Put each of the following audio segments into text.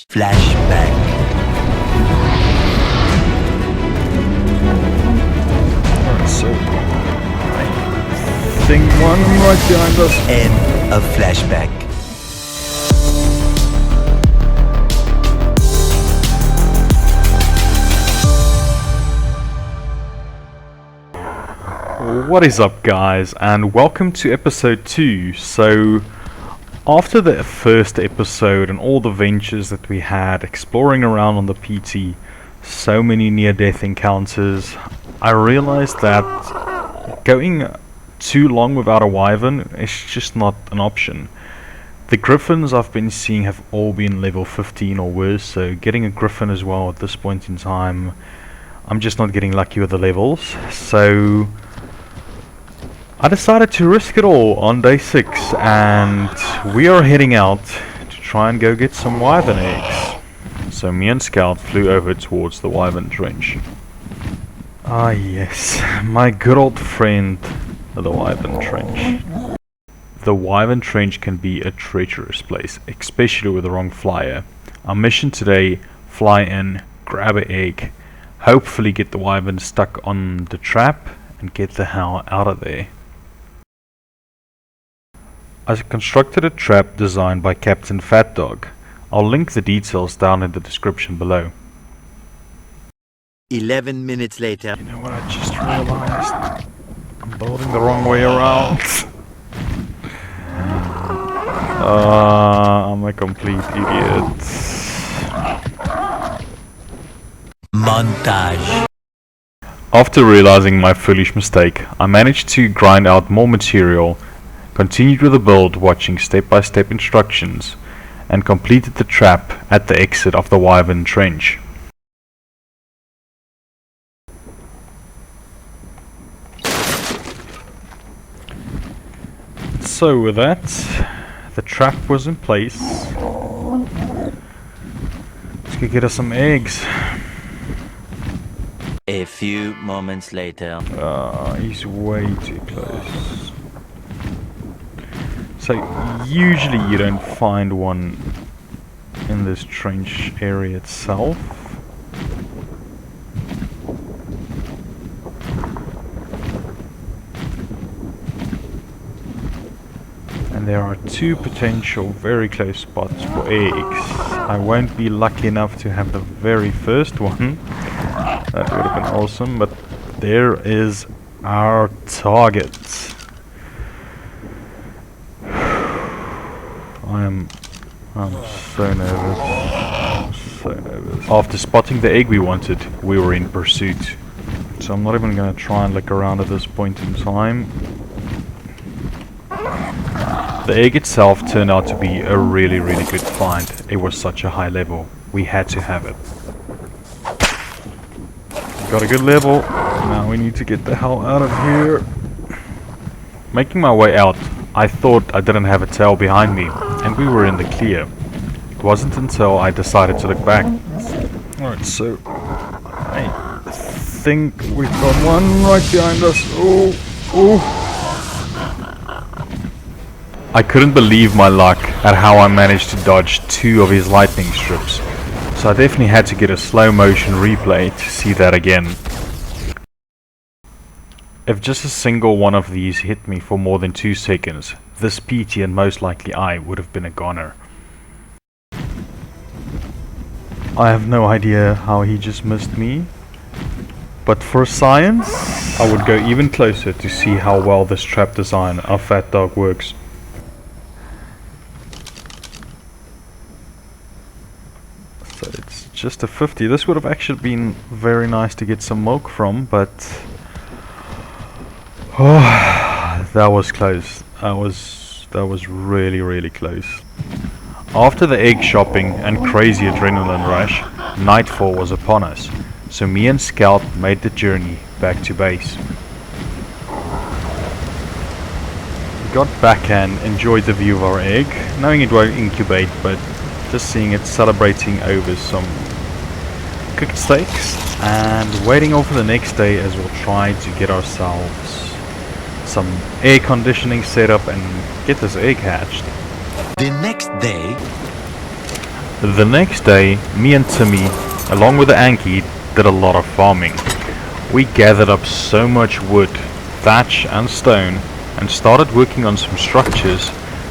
Flashback. Alright, so I think one right behind us. End of flashback. What is up, guys, and welcome to episode 2. So after the first episode and all the ventures that we had exploring around on the PT, so many near-death encounters, I realized that going too long without a Wyvern is just not an option. The Griffins I've been seeing have all been level 15 or worse, so getting a Griffin as well at this point in time, I'm just not getting lucky with the levels. So I decided to risk it all on day 6, and we are heading out to try and go get some Wyvern eggs. So me and Scout flew over towards the Wyvern Trench. Ah yes, my good old friend, the Wyvern Trench. The Wyvern Trench can be a treacherous place, especially with the wrong flyer. Our mission today: fly in, grab an egg, hopefully get the Wyvern stuck on the trap, and get the hell out of there. I constructed a trap designed by Captain Fatdog. I'll link the details down in the description below. 11 minutes later. You know what I just realized? I'm building the wrong way around. I'm a complete idiot. Montage. After realizing my foolish mistake, I managed to grind out more material, continued with the build watching step-by-step instructions, and completed the trap at the exit of the Wyvern Trench. So with that, the trap was in place. Let's go get us some eggs. A few moments later. He's way too close. So usually you don't find one in this trench area itself. And there are 2 potential very close spots for eggs. I won't be lucky enough to have the very first one. That would have been awesome, but there is our target. I'm so nervous. I'm so nervous. After spotting the egg we wanted, we were in pursuit. So I'm not even going to try and look around at this point in time. The egg itself turned out to be a really good find. It was such a high level. We had to have it. Got a good level. Now we need to get the hell out of here. Making my way out, I thought I didn't have a tail behind me, and we were in the clear. It wasn't until I decided to look back. Alright, so I think we've got one right behind us. Oh. I couldn't believe my luck at how I managed to dodge 2 of his lightning strips, so I definitely had to get a slow motion replay to see that again. If just a single one of these hit me for more than 2 seconds, this PT and most likely I would have been a goner. I have no idea how he just missed me, but for science, I would go even closer to see how well this trap design of Fatdog works. So it's just a 50. This would have actually been very nice to get some milk from, but that was close. That was really close. After the egg shopping and crazy adrenaline rush, nightfall was upon us, so me and Scout made the journey back to base. We got back and enjoyed the view of our egg, knowing it won't incubate, but just seeing it celebrating over some cooked steaks, and waiting over the next day as we'll try to get ourselves some air conditioning set up and get this egg hatched. The next day. The next day, me and Timmy, along with the Anki, did a lot of farming. We gathered up so much wood, thatch and stone and started working on some structures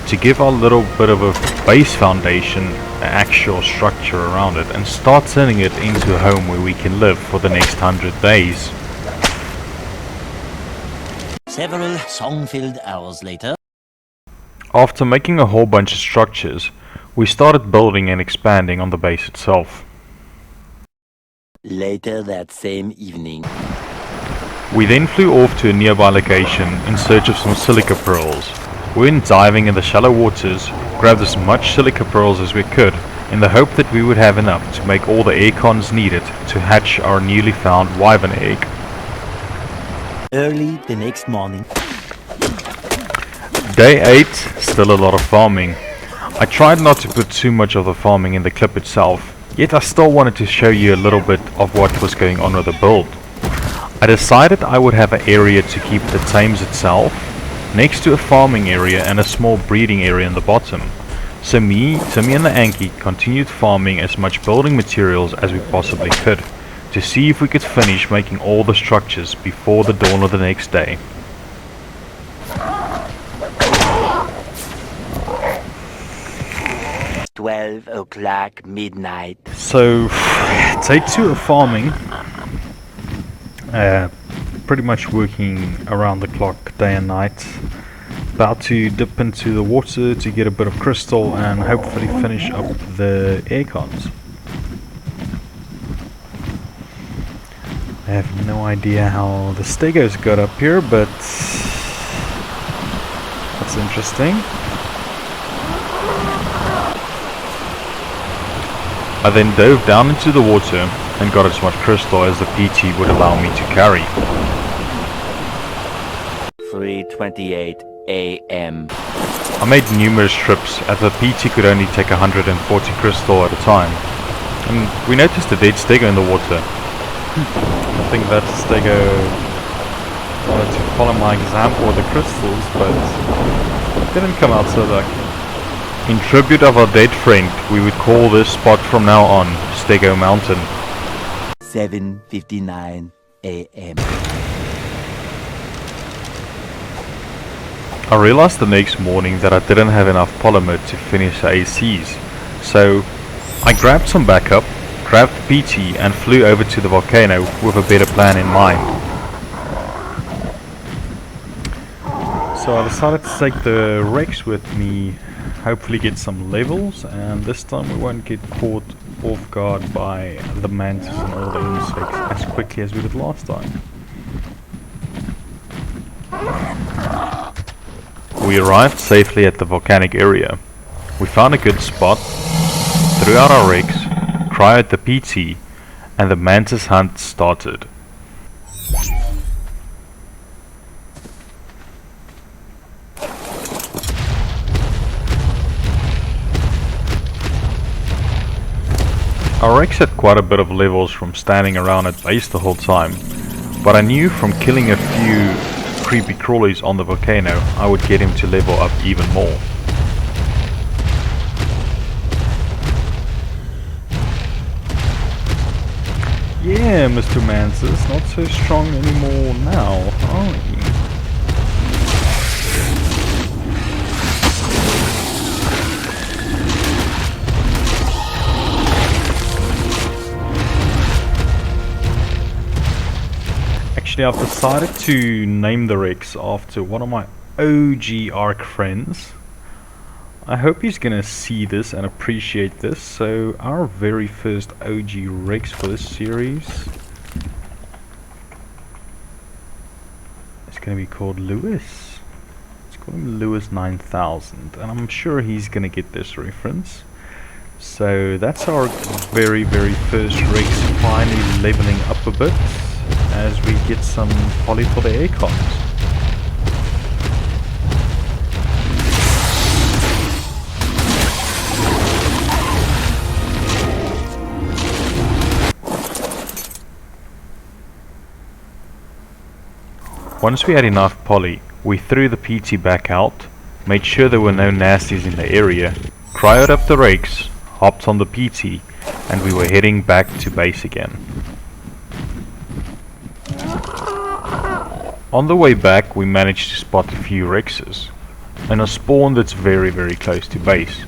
to give our little bit of a base foundation, an actual structure around it, and start turning it into a home where we can live for the next 100 days. Several song-filled hours later. After making a whole bunch of structures, we started building and expanding on the base itself. Later that same evening. We then flew off to a nearby location in search of some silica pearls. We went diving in the shallow waters, grabbed as much silica pearls as we could, in the hope that we would have enough to make all the acorns needed to hatch our newly found wyvern egg. Early the next morning. Day 8, still a lot of farming. I tried not to put too much of the farming in the clip itself, yet I still wanted to show you a little bit of what was going on with the build. I decided I would have an area to keep the tames itself, next to a farming area and a small breeding area in the bottom. So me, Timmy and the Anki continued farming as much building materials as we possibly could, to see if we could finish making all the structures before the dawn of the next day. $12 midnight. So, day 2 of farming. Pretty much working around the clock, day and night. About to dip into the water to get a bit of crystal and hopefully finish up the acorns. I have no idea how the stegos got up here, but that's interesting. I then dove down into the water and got as much crystal as the PT would allow me to carry. 3:28 a.m. I made numerous trips as the PT could only take 140 crystal at a time. And we noticed a dead stego in the water. I think that stego wanted to follow my example with the crystals, but it didn't come out so lucky. In tribute of our dead friend, we would call this spot from now on Stego Mountain. 7:59 a.m. I realized the next morning that I didn't have enough polymer to finish the ACs, so I grabbed some backup, grabbed the PT and flew over to the volcano with a better plan in mind. So I decided to take the Rex with me, hopefully get some levels, and this time we won't get caught off guard by the mantis and all the insects as quickly as we did last time. We arrived safely at the volcanic area. We found a good spot, threw out our rigs, cryoed the PT, and the mantis hunt started. Our Rex had quite a bit of levels from standing around at base the whole time, but I knew from killing a few creepy crawlies on the volcano I would get him to level up even more. Yeah, Mr. Mantis, not so strong anymore now, are you? Actually, I've decided to name the Rex after one of my OG ARK friends. I hope he's gonna see this and appreciate this. So our very first OG Rex for this series is gonna be called Lewis. Let's call him Lewis 9000, and I'm sure he's gonna get this reference. So that's our very first Rex finally leveling up a bit as we get some poly for the acorns. Once we had enough poly, we threw the PT back out, made sure there were no nasties in the area, cryoed up the rakes, hopped on the PT, and we were heading back to base again. On the way back, we managed to spot a few Rexes, and a spawn that's very close to base.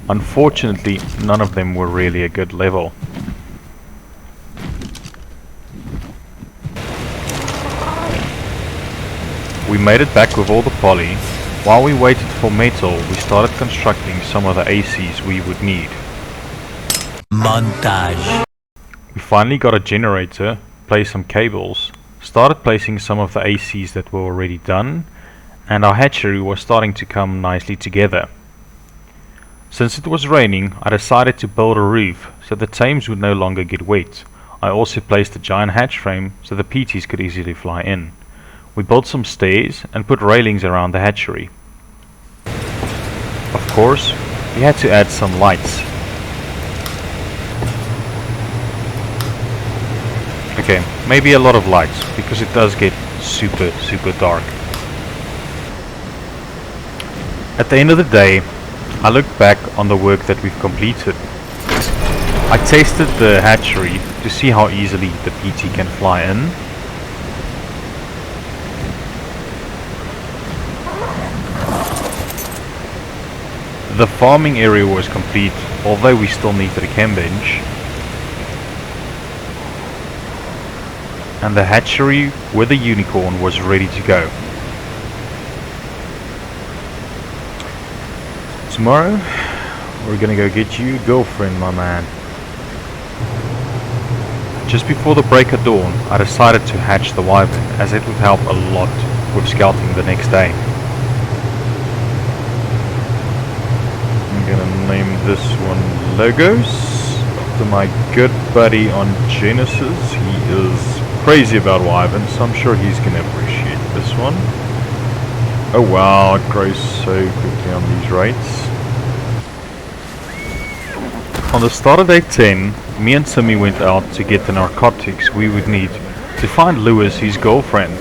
Unfortunately, none of them were really a good level. We made it back with all the poly. While we waited for metal, we started constructing some of the ACs we would need. Montage. We finally got a generator, placed some cables, started placing some of the ACs that were already done, and our hatchery was starting to come nicely together. Since it was raining, I decided to build a roof so the tames would no longer get wet. I also placed a giant hatch frame so the PTs could easily fly in. We built some stairs and put railings around the hatchery. Of course, we had to add some lights. Okay, maybe a lot of lights, because it does get super dark. At the end of the day, I look back on the work that we've completed. I tested the hatchery to see how easily the PT can fly in. The farming area was complete, although we still needed a chem bench. And the hatchery with the unicorn was ready to go. Tomorrow, we're gonna go get you a girlfriend, my man. Just before the break of dawn, I decided to hatch the Wyvern, as it would help a lot with scouting the next day. I'm gonna name this one Logose, after my good buddy on Genesis. He is crazy about Wyverns, so I'm sure he's gonna appreciate this one. Oh wow, it grows so quickly on these rates. On the start of day 10, me and Timmy went out to get the narcotics we would need to find Lewis his girlfriend.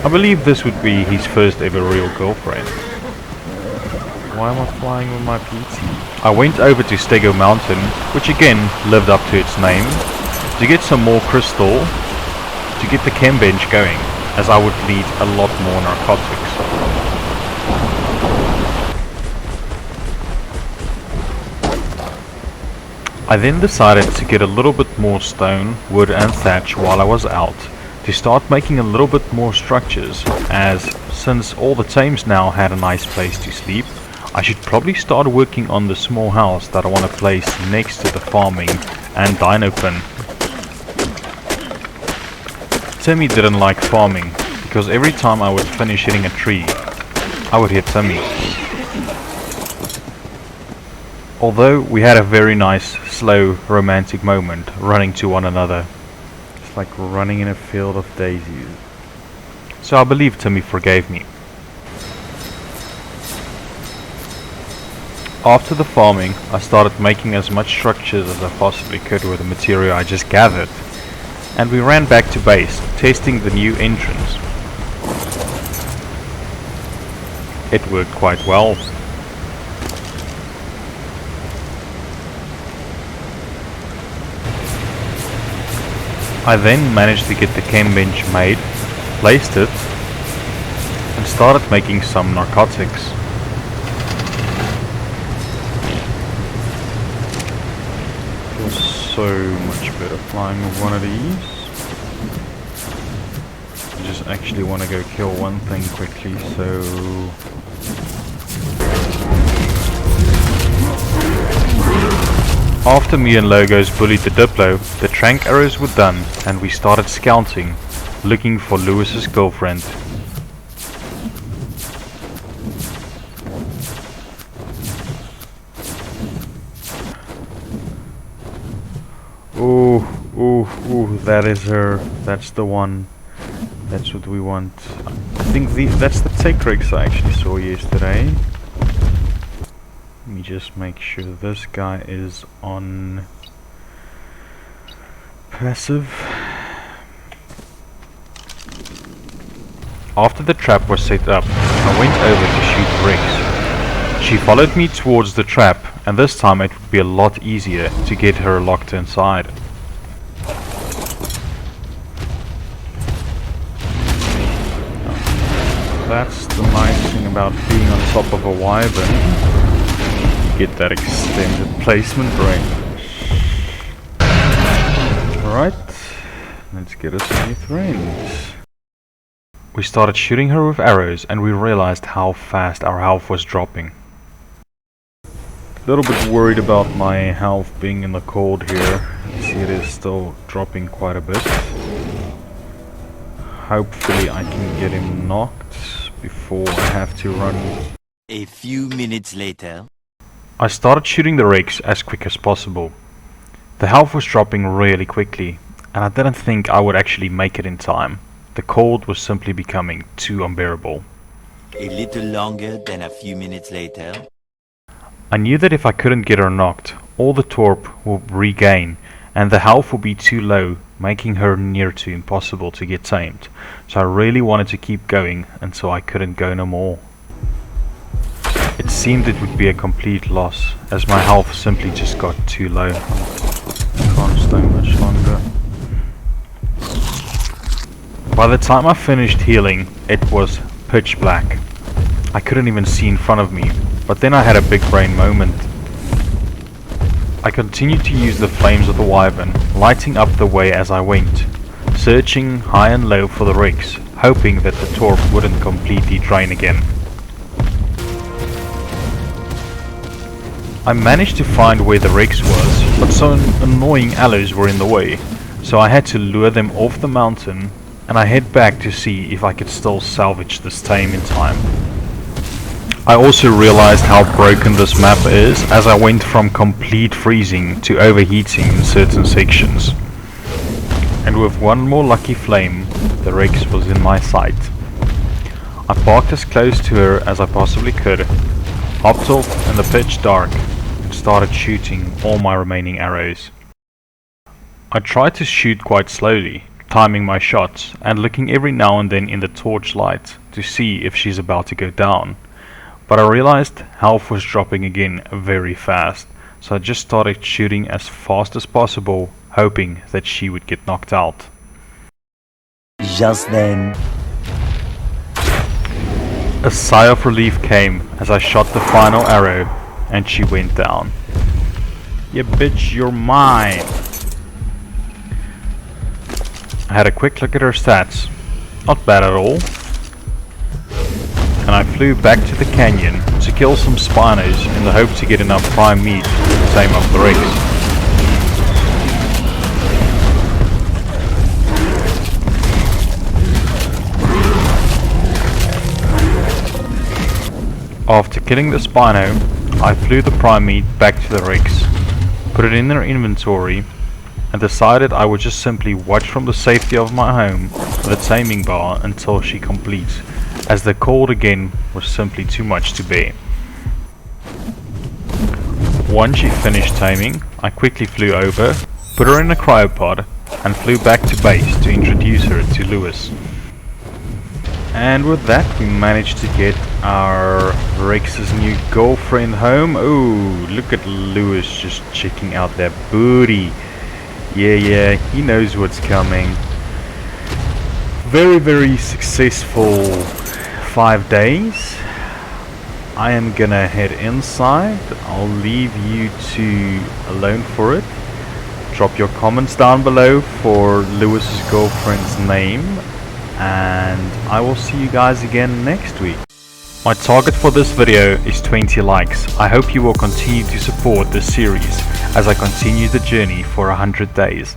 I believe this would be his first ever real girlfriend. Why am I flying with my PT? I went over to Stego Mountain, which again lived up to its name, to get some more crystal to get the chem bench going, as I would need a lot more narcotics. I then decided to get a little bit more stone, wood and thatch while I was out, to start making a little bit more structures, as since all the tames now had a nice place to sleep, I should probably start working on the small house that I want to place next to the farming and dino pen. Timmy didn't like farming, because every time I would finish hitting a tree, I would hit Timmy. Although we had a very nice, slow, romantic moment running to one another. It's like running in a field of daisies. So I believe Timmy forgave me. After the farming, I started making as much structures as I possibly could with the material I just gathered. And we ran back to base, testing the new entrance. It worked quite well. I then managed to get the chem bench made, placed it, and started making some narcotics. Feels so much better flying with one of these. I just actually want to go kill one thing quickly, so... After me and Logose bullied the Diplo, the trank arrows were done and we started scouting, looking for Lewis's girlfriend. Ooh, that is her. That's the one. That's what we want. I think that's the tech rigs I actually saw yesterday. Let me just make sure this guy is on passive. After the trap was set up, I went over to shoot Rex. She followed me towards the trap and this time it would be a lot easier to get her locked inside. That's the nice thing about being on top of a Wyvern. You get that extended placement range. Alright, let's get us some new frames. We started shooting her with arrows and we realized how fast our health was dropping. A little bit worried about my health being in the cold here. You see it is still dropping quite a bit. Hopefully I can get him knocked before I have to run. A few minutes later. I started shooting the rakes as quick as possible. The health was dropping really quickly and I didn't think I would actually make it in time. The cold was simply becoming too unbearable. A little longer than a few minutes later. I knew that if I couldn't get her knocked, all the torp would regain and the health would be too low, making her near to impossible to get tamed. So I really wanted to keep going until I couldn't go no more. It seemed it would be a complete loss as my health simply just got too low. I can't stay much longer. By the time I finished healing, it was pitch black. I couldn't even see in front of me, but then I had a big brain moment. I continued to use the flames of the Wyvern, lighting up the way as I went, searching high and low for the rakes, hoping that the torp wouldn't completely drain again. I managed to find where the rakes was, but some annoying aloes were in the way, so I had to lure them off the mountain and I head back to see if I could still salvage this tame in time. I also realized how broken this map is as I went from complete freezing to overheating in certain sections. And with one more lucky flame, the rakes was in my sight. I parked as close to her as I possibly could, hopped off in the pitch dark, and started shooting all my remaining arrows. I tried to shoot quite slowly, timing my shots and looking every now and then in the torchlight to see if she's about to go down. But I realized health was dropping again very fast, so I just started shooting as fast as possible, hoping that she would get knocked out. Just then. A sigh of relief came as I shot the final arrow and she went down. Yeah, bitch, you're mine! I had a quick look at her stats, not bad at all. And I flew back to the canyon to kill some spinos in the hope to get enough prime meat to tame up the rakes. After killing the spino, I flew the prime meat back to the rakes, put it in their inventory, and decided I would just simply watch from the safety of my home with a taming bar until she completes, as the cold again was simply too much to bear. Once she finished taming, I quickly flew over, put her in a cryopod, and flew back to base to introduce her to Lewis. And with that we managed to get our Rex's new girlfriend home. Oh, look at Lewis just checking out that booty. Yeah, he knows what's coming. Very successful 5 days. I am gonna head inside. I'll leave you two alone for it. Drop your comments down below for Lewis's girlfriend's name, and I will see you guys again next week. My target for this video is 20 likes. I hope you will continue to support this series as I continue the journey for 100 days.